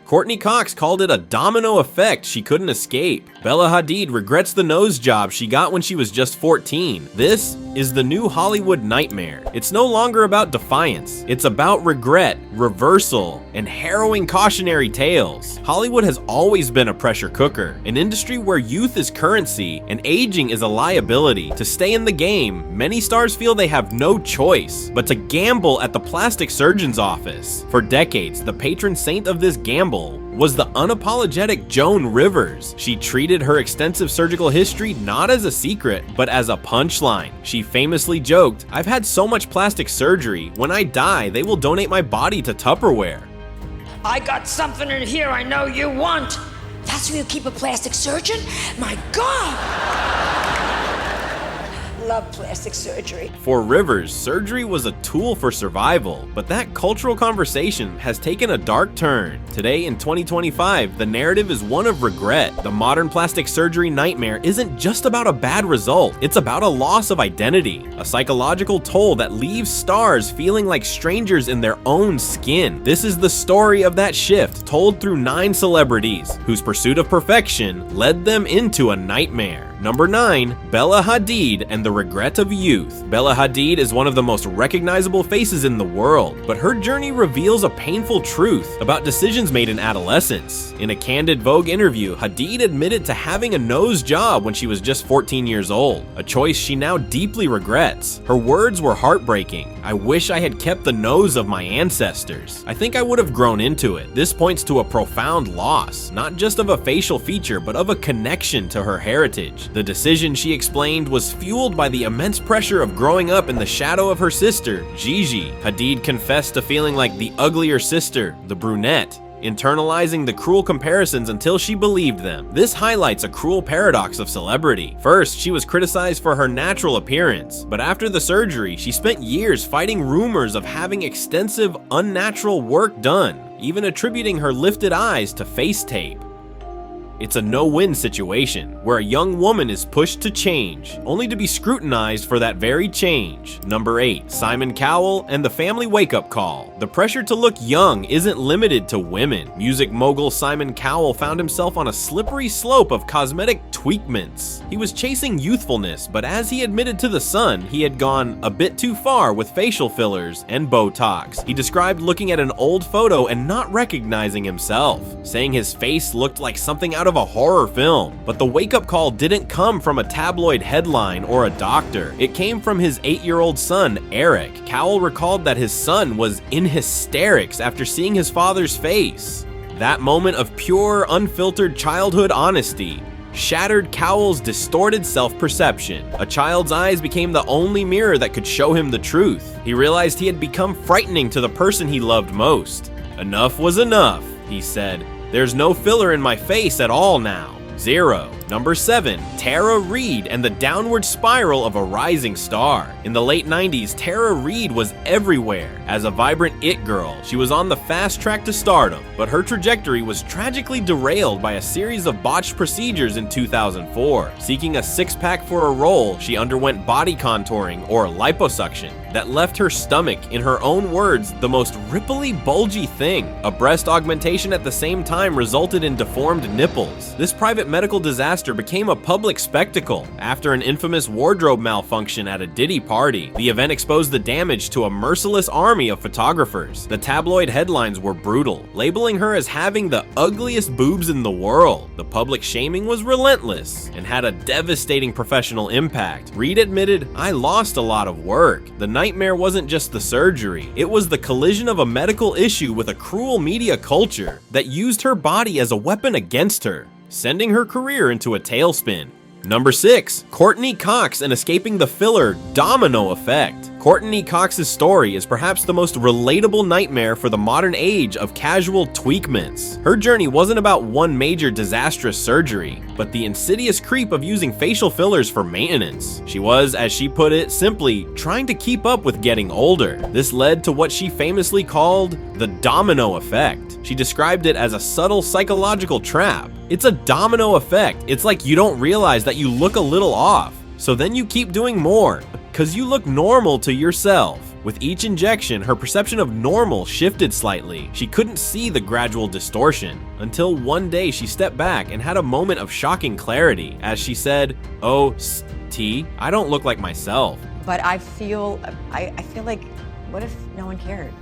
Courtney Cox called it a domino effect she couldn't escape. Bella Hadid regrets the nose job she got when she was just 14. This is the new Hollywood nightmare. It's no longer about defiance. It's about regret, reversal, and harrowing cautionary tales. Hollywood has always been a pressure cooker, an industry where youth is currency and aging is a liability. To stay in the game, many stars feel they have no choice but to gamble at the plastic surgeon's office. For decades, the patron saint of this gamble was the unapologetic Joan Rivers. She treated her extensive surgical history not as a secret, but as a punchline. She famously joked, "I've had so much plastic surgery, when I die, they will donate my body to Tupperware." I got something in here I know you want. That's where you keep a plastic surgeon? My God! Love plastic surgery. For Rivers, surgery was a tool for survival, but that cultural conversation has taken a dark turn. Today in 2025, the narrative is one of regret. The modern plastic surgery nightmare isn't just about a bad result, it's about a loss of identity, a psychological toll that leaves stars feeling like strangers in their own skin. This is the story of that shift, told through 9 celebrities, whose pursuit of perfection led them into a nightmare. Number 9, Bella Hadid and the regret of youth. Bella Hadid is one of the most recognizable faces in the world, but her journey reveals a painful truth about decisions made in adolescence. In a candid Vogue interview, Hadid admitted to having a nose job when she was just 14 years old, a choice she now deeply regrets. Her words were heartbreaking. "I wish I had kept the nose of my ancestors. I think I would have grown into it." This points to a profound loss, not just of a facial feature, but of a connection to her heritage. The decision, she explained, was fueled by the immense pressure of growing up in the shadow of her sister, Gigi. Hadid confessed to feeling like the uglier sister, the brunette, internalizing the cruel comparisons until she believed them. This highlights a cruel paradox of celebrity. First, she was criticized for her natural appearance, but after the surgery, she spent years fighting rumors of having extensive, unnatural work done, even attributing her lifted eyes to face tape. It's a no-win situation, where a young woman is pushed to change, only to be scrutinized for that very change. Number 8, Simon Cowell and the family wake-up call. The pressure to look young isn't limited to women. Music mogul Simon Cowell found himself on a slippery slope of cosmetic tweakments. He was chasing youthfulness, but as he admitted to The Sun, he had gone a bit too far with facial fillers and Botox. He described looking at an old photo and not recognizing himself, saying his face looked like something out of a horror film. But the wake-up call didn't come from a tabloid headline or a doctor. It came from his 8-year-old son, Eric. Cowell recalled that his son was in hysterics after seeing his father's face. That moment of pure, unfiltered childhood honesty shattered Cowell's distorted self-perception. A child's eyes became the only mirror that could show him the truth. He realized he had become frightening to the person he loved most. "Enough was enough," he said. "There's no filler in my face at all now." 0. Number 7, Tara Reid and the downward spiral of a rising star. In the late 90s, Tara Reid was everywhere. As a vibrant it girl, she was on the fast track to stardom, but her trajectory was tragically derailed by a series of botched procedures in 2004. Seeking a six-pack for a role, she underwent body contouring or liposuction that left her stomach, in her own words, the most ripply, bulgy thing. A breast augmentation at the same time resulted in deformed nipples. This private medical disaster became a public spectacle after an infamous wardrobe malfunction at a Diddy party. The event exposed the damage to a merciless army of photographers. The tabloid headlines were brutal, labeling her as having the ugliest boobs in the world. The public shaming was relentless and had a devastating professional impact. Reid admitted, "I lost a lot of work. The nightmare wasn't just the surgery. It was the collision of a medical issue with a cruel media culture that used her body as a weapon against her, sending her career into a tailspin." Number 6, Courtney Cox and escaping the filler domino effect. Courtney Cox's story is perhaps the most relatable nightmare for the modern age of casual tweakments. Her journey wasn't about one major disastrous surgery, but the insidious creep of using facial fillers for maintenance. She was, as she put it simply, trying to keep up with getting older. This led to what she famously called the domino effect. She described it as a subtle psychological trap. It's a domino effect. It's like you don't realize that you look a little off, so then you keep doing more, because you look normal to yourself. With each injection, her perception of normal shifted slightly. She couldn't see the gradual distortion, until one day she stepped back and had a moment of shocking clarity as she said, "Oh, T, I don't look like myself." But I feel like, what if no one cared?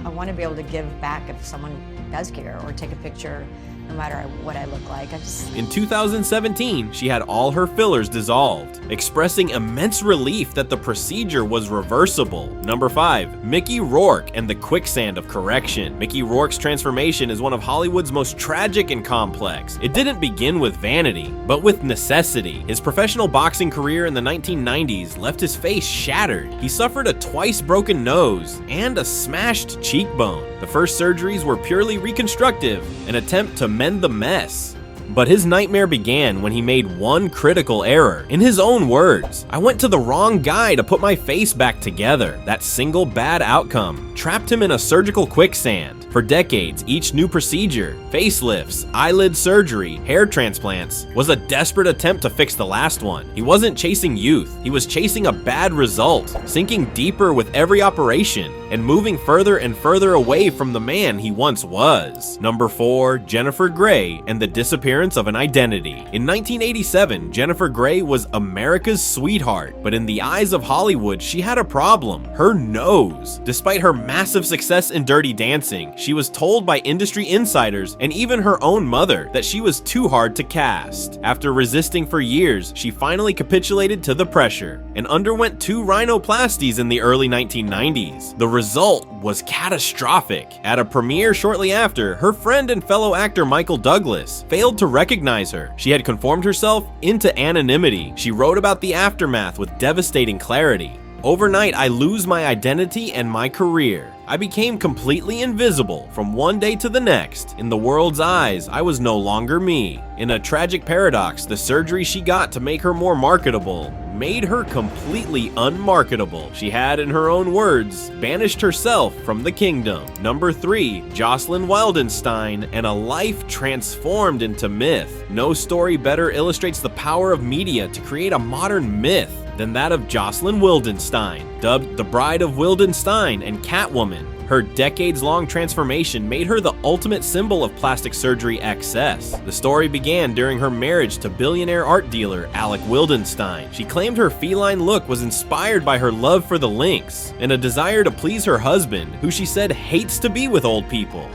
I want to be able to give back if someone does care, or take a picture no matter what I look like. In 2017, she had all her fillers dissolved, expressing immense relief that the procedure was reversible. Number 5, Mickey Rourke and the quicksand of correction. Mickey Rourke's transformation is one of Hollywood's most tragic and complex. It didn't begin with vanity, but with necessity. His professional boxing career in the 1990s left his face shattered. He suffered a twice broken nose and a smashed cheekbone. The first surgeries were purely reconstructive, an attempt to mend the mess. But his nightmare began when he made one critical error. In his own words, "I went to the wrong guy to put my face back together." That single bad outcome trapped him in a surgical quicksand. For decades, each new procedure, facelifts, eyelid surgery, hair transplants, was a desperate attempt to fix the last one. He wasn't chasing youth, he was chasing a bad result, sinking deeper with every operation, and moving further and further away from the man he once was. Number 4, Jennifer Grey and the disappearance of an identity. In 1987, Jennifer Grey was America's sweetheart, but in the eyes of Hollywood, she had a problem: her nose. Despite her massive success in Dirty Dancing, she was told by industry insiders and even her own mother that she was too hard to cast. After resisting for years, she finally capitulated to the pressure and underwent 2 rhinoplasties in the early 1990s. The result was catastrophic. At a premiere shortly after, her friend and fellow actor Michael Douglas failed to recognize her. She had conformed herself into anonymity. She wrote about the aftermath with devastating clarity. "Overnight, I lose my identity and my career. I became completely invisible from one day to the next. In the world's eyes, I was no longer me." In a tragic paradox, the surgery she got to make her more marketable made her completely unmarketable. She had, in her own words, banished herself from the kingdom. Number 3, Jocelyn Wildenstein and a life transformed into myth. No story better illustrates the power of media to create a modern myth than that of Jocelyn Wildenstein. Dubbed the Bride of Wildenstein and Catwoman, her decades-long transformation made her the ultimate symbol of plastic surgery excess. The story began during her marriage to billionaire art dealer Alec Wildenstein. She claimed her feline look was inspired by her love for the lynx and a desire to please her husband, who she said hates to be with old people.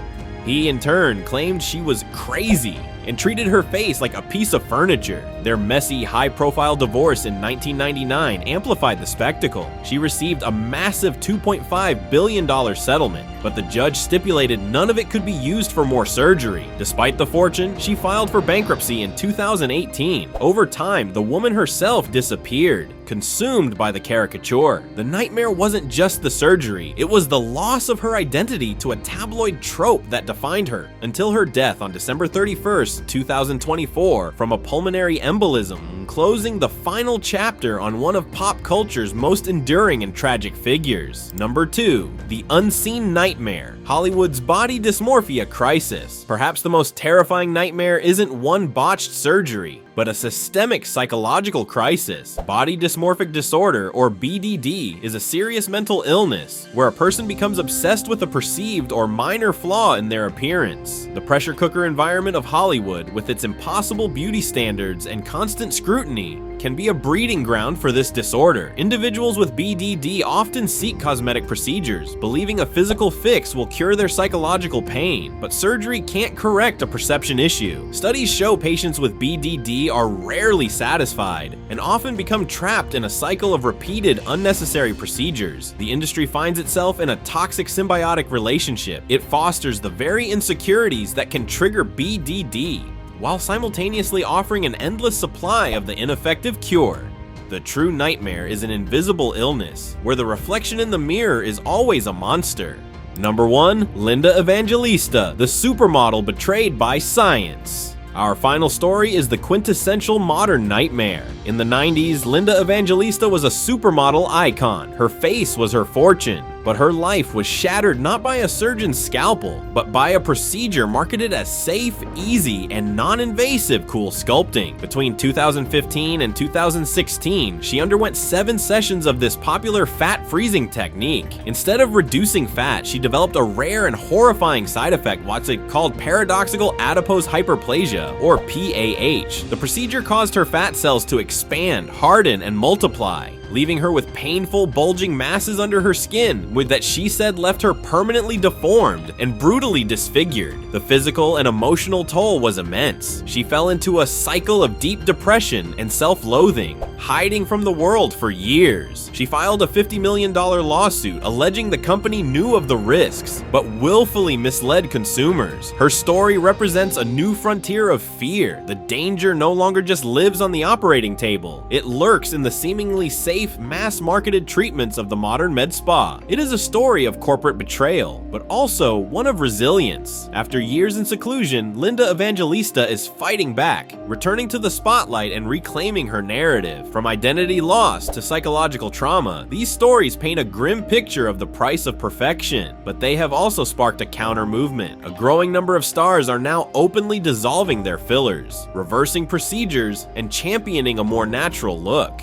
He, in turn, claimed she was crazy and treated her face like a piece of furniture. Their messy, high-profile divorce in 1999 amplified the spectacle. She received a massive $2.5 billion settlement, but the judge stipulated none of it could be used for more surgery. Despite the fortune, she filed for bankruptcy in 2018. Over time, the woman herself disappeared, consumed by the caricature. The nightmare wasn't just the surgery, it was the loss of her identity to a tabloid trope that defined her, until her death on December 31st, 2024, from a pulmonary embolism, closing the final chapter on one of pop culture's most enduring and tragic figures. Number 2, the unseen nightmare, Hollywood's body dysmorphia crisis. Perhaps the most terrifying nightmare isn't one botched surgery, but a systemic psychological crisis. Body dysmorphic disorder, or BDD, is a serious mental illness where a person becomes obsessed with a perceived or minor flaw in their appearance. The pressure cooker environment of Hollywood, with its impossible beauty standards and constant scrutiny, can be a breeding ground for this disorder. Individuals with BDD often seek cosmetic procedures, believing a physical fix will cure their psychological pain, but surgery can't correct a perception issue. Studies show patients with BDD are rarely satisfied and often become trapped in a cycle of repeated, unnecessary procedures. The industry finds itself in a toxic symbiotic relationship. It fosters the very insecurities that can trigger BDD, while simultaneously offering an endless supply of the ineffective cure. The true nightmare is an invisible illness, where the reflection in the mirror is always a monster. Number 1, Linda Evangelista, the supermodel betrayed by science. Our final story is the quintessential modern nightmare. In the 90s, Linda Evangelista was a supermodel icon. Her face was her fortune. But her life was shattered not by a surgeon's scalpel, but by a procedure marketed as safe, easy, and non-invasive cool sculpting. Between 2015 and 2016, she underwent 7 sessions of this popular fat freezing technique. Instead of reducing fat, she developed a rare and horrifying side effect, what's it called paradoxical adipose hyperplasia, or PAH. The procedure caused her fat cells to expand, harden, and multiply, leaving her with painful, bulging masses under her skin that she said left her permanently deformed and brutally disfigured. The physical and emotional toll was immense. She fell into a cycle of deep depression and self-loathing, hiding from the world for years. She filed a $50 million lawsuit alleging the company knew of the risks, but willfully misled consumers. Her story represents a new frontier of fear. The danger no longer just lives on the operating table. It lurks in the seemingly safe, mass-marketed treatments of the modern med spa. It is a story of corporate betrayal, but also one of resilience. After years in seclusion, Linda Evangelista is fighting back, returning to the spotlight and reclaiming her narrative. From identity loss to psychological trauma, these stories paint a grim picture of the price of perfection, but they have also sparked a counter-movement. A growing number of stars are now openly dissolving their fillers, reversing procedures, and championing a more natural look.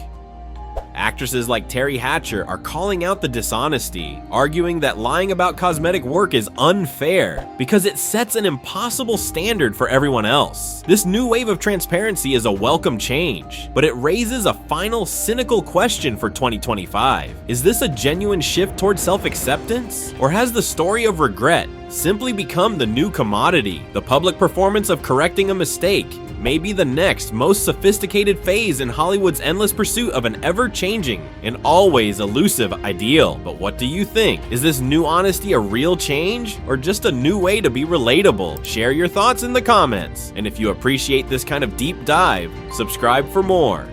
Actresses like Terry Hatcher are calling out the dishonesty, arguing that lying about cosmetic work is unfair because it sets an impossible standard for everyone else. This new wave of transparency is a welcome change, but it raises a final cynical question for 2025. Is this a genuine shift towards self-acceptance? Or has the story of regret simply become the new commodity? The public performance of correcting a mistake may be the next most sophisticated phase in Hollywood's endless pursuit of an ever-changing and always elusive ideal. But what do you think? Is this new honesty a real change or just a new way to be relatable? Share your thoughts in the comments. And if you appreciate this kind of deep dive, subscribe for more.